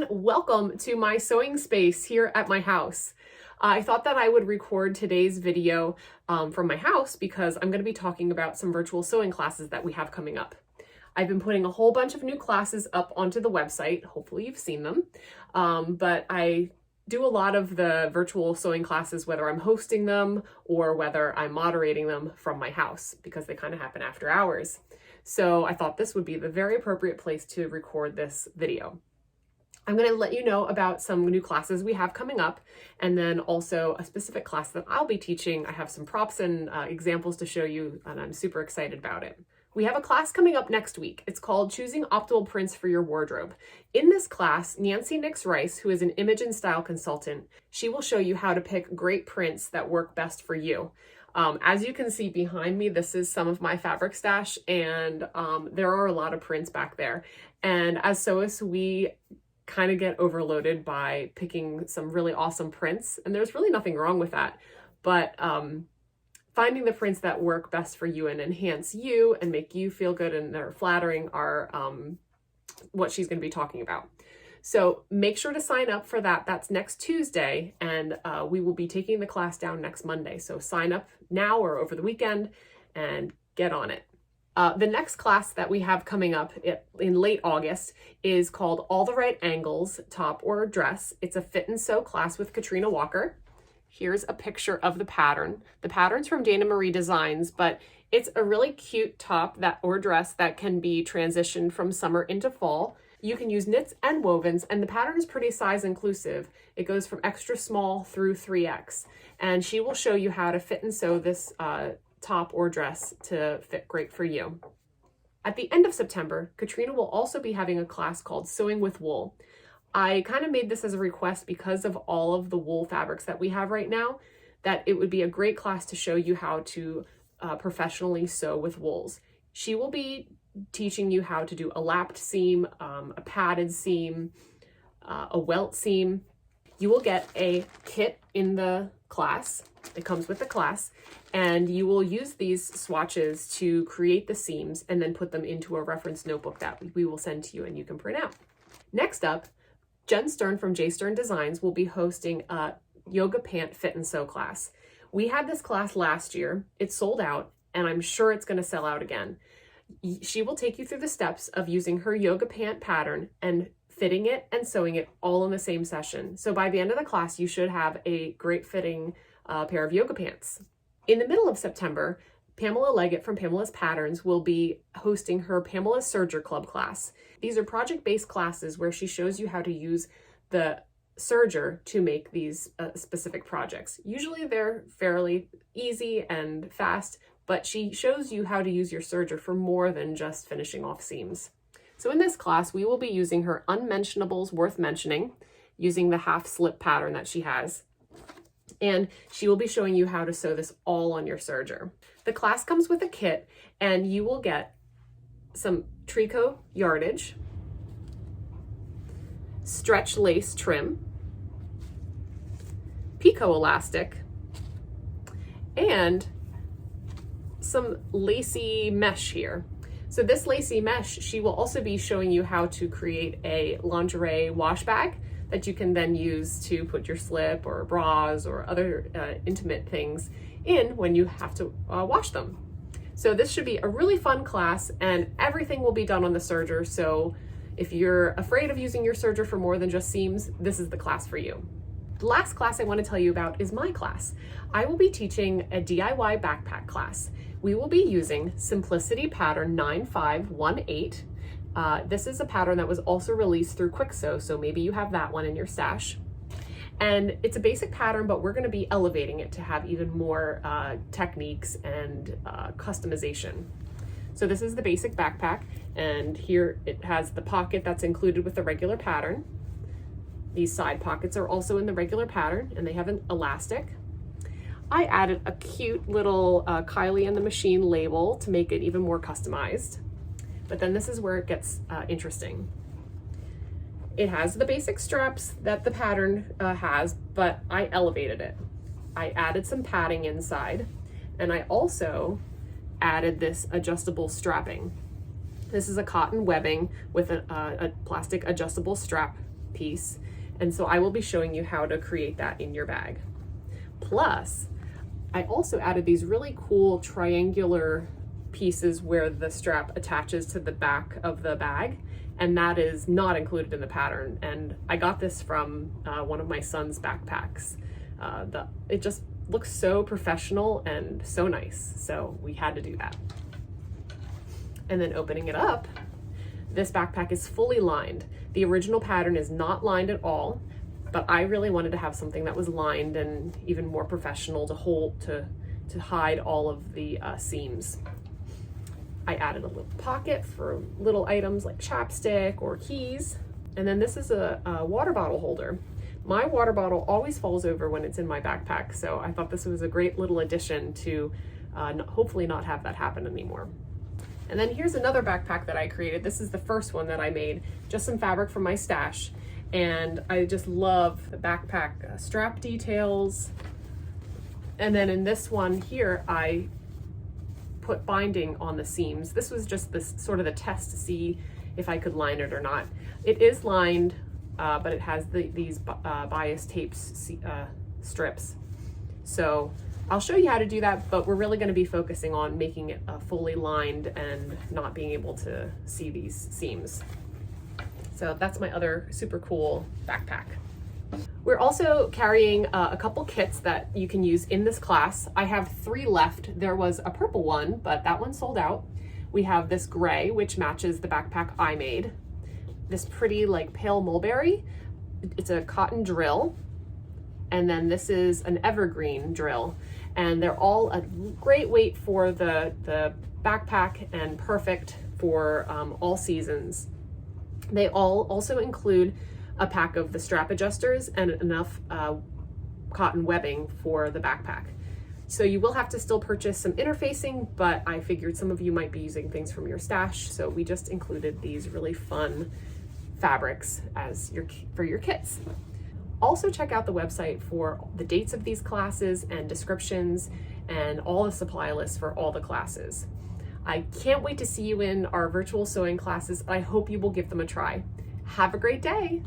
everyone, welcome to my sewing space here at my house. I thought that I would record today's video from my house because I'm going to be talking about some virtual sewing classes that we have coming up. I've been putting a whole bunch of new classes up onto the website. Hopefully you've seen them, but I do a lot of the virtual sewing classes, whether I'm hosting them or whether I'm moderating them from my house, because they kind of happen after hours. So I thought this would be the very appropriate place to record this video. I'm going to let you know about some new classes we have coming up, and then also a specific class that I'll be teaching. I have some props and examples to show you, and I'm super excited about it. We have a class coming up next week. It's called Choosing Optimal Prints for Your Wardrobe. In this class, Nancy Nix Rice, who is an image and style consultant, she will show you how to pick great prints that work best for you. As you can see behind me, this is some of my fabric stash, and there are a lot of prints back there. And as sewists, we kind of get overloaded by picking some really awesome prints, and there's really nothing wrong with that. But finding the prints that work best for you and enhance you and make you feel good and they're flattering are what she's going to be talking about. So make sure to sign up for that. That's next Tuesday, and we will be taking the class down next Monday. So sign up now or over the weekend and get on it. The next class that we have coming up in late August is called All the Right Angles, Top or Dress. It's a fit and sew class with Katrina Walker. Here's a picture of the pattern. The pattern's from Dana Marie Designs, but it's a really cute top or dress that can be transitioned from summer into fall. You can use knits and wovens, and the pattern is pretty size inclusive. It goes from extra small through 3X, and she will show you how to fit and sew this top or dress to fit great for you. At the end of September, Katrina will also be having a class called Sewing with Wool. I kind of made this as a request because of all of the wool fabrics that we have right now, that it would be a great class to show you how to professionally sew with wools. She will be teaching you how to do a lapped seam, a padded seam, a welt seam. You will get a kit in the class. It comes with the class, and you will use these swatches to create the seams and then put them into a reference notebook that we will send to you and you can print out. Next up, Jen Stern from J Stern Designs will be hosting a yoga pant fit and sew class. We had this class last year. It sold out, and I'm sure it's going to sell out again. She will take you through the steps of using her yoga pant pattern and fitting it and sewing it all in the same session. So by the end of the class, you should have a great fitting pair of yoga pants. In the middle of September, Pamela Leggett from Pamela's Patterns will be hosting her Pamela's Serger Club class. These are project-based classes where she shows you how to use the serger to make these specific projects. Usually they're fairly easy and fast, but she shows you how to use your serger for more than just finishing off seams. So in this class, we will be using her Unmentionables Worth Mentioning, using the half slip pattern that she has. And she will be showing you how to sew this all on your serger. The class comes with a kit, and you will get some tricot yardage, stretch lace trim, picot elastic, and some lacy mesh here. So this lacy mesh, she will also be showing you how to create a lingerie wash bag that you can then use to put your slip or bras or other intimate things in when you have to wash them. So this should be a really fun class, and everything will be done on the serger. So if you're afraid of using your serger for more than just seams, this is the class for you. The last class I want to tell you about is my class. I will be teaching a DIY backpack class. We will be using Simplicity Pattern 9518. This is a pattern that was also released through Quick Sew, so maybe you have that one in your stash. And it's a basic pattern, but we're going to be elevating it to have even more techniques and customization. So this is the basic backpack, and here it has the pocket that's included with the regular pattern. These side pockets are also in the regular pattern, and they have an elastic. I added a cute little Kylie and the Machine label to make it even more customized. But then this is where it gets interesting. It has the basic straps that the pattern has, but I elevated it. I added some padding inside, and I also added this adjustable strapping. This is a cotton webbing with a plastic adjustable strap piece. And so I will be showing you how to create that in your bag. Plus, I also added these really cool triangular pieces where the strap attaches to the back of the bag, and that is not included in the pattern. And I got this from one of my son's backpacks. It just looks so professional and so nice, so we had to do that. And then opening it up, this backpack is fully lined. The original pattern is not lined at all, but I really wanted to have something that was lined and even more professional to hide all of the seams. I added a little pocket for little items like chapstick or keys. And then this is a water bottle holder. My water bottle always falls over when it's in my backpack, so I thought this was a great little addition to hopefully not have that happen anymore. And then here's another backpack that I created. This is the first one that I made, just some fabric from my stash. And I just love the backpack strap details. And then in this one here, I put binding on the seams. This was just this sort of the test to see if I could line it or not. It is lined, but it has these bias tapes strips. So I'll show you how to do that, but we're really going to be focusing on making it fully lined and not being able to see these seams. So that's my other super cool backpack. We're also carrying a couple kits that you can use in this class. I have 3 left. There was a purple one, but that one sold out. We have this gray, which matches the backpack I made. This pretty like pale mulberry. It's a cotton drill. And then this is an evergreen drill. And they're all a great weight for the backpack and perfect for all seasons. They all also include a pack of the strap adjusters and enough cotton webbing for the backpack. So you will have to still purchase some interfacing, but I figured some of you might be using things from your stash, so we just included these really fun fabrics for your kits. Also check out the website for the dates of these classes and descriptions and all the supply lists for all the classes. I can't wait to see you in our virtual sewing classes. I hope you will give them a try. Have a great day.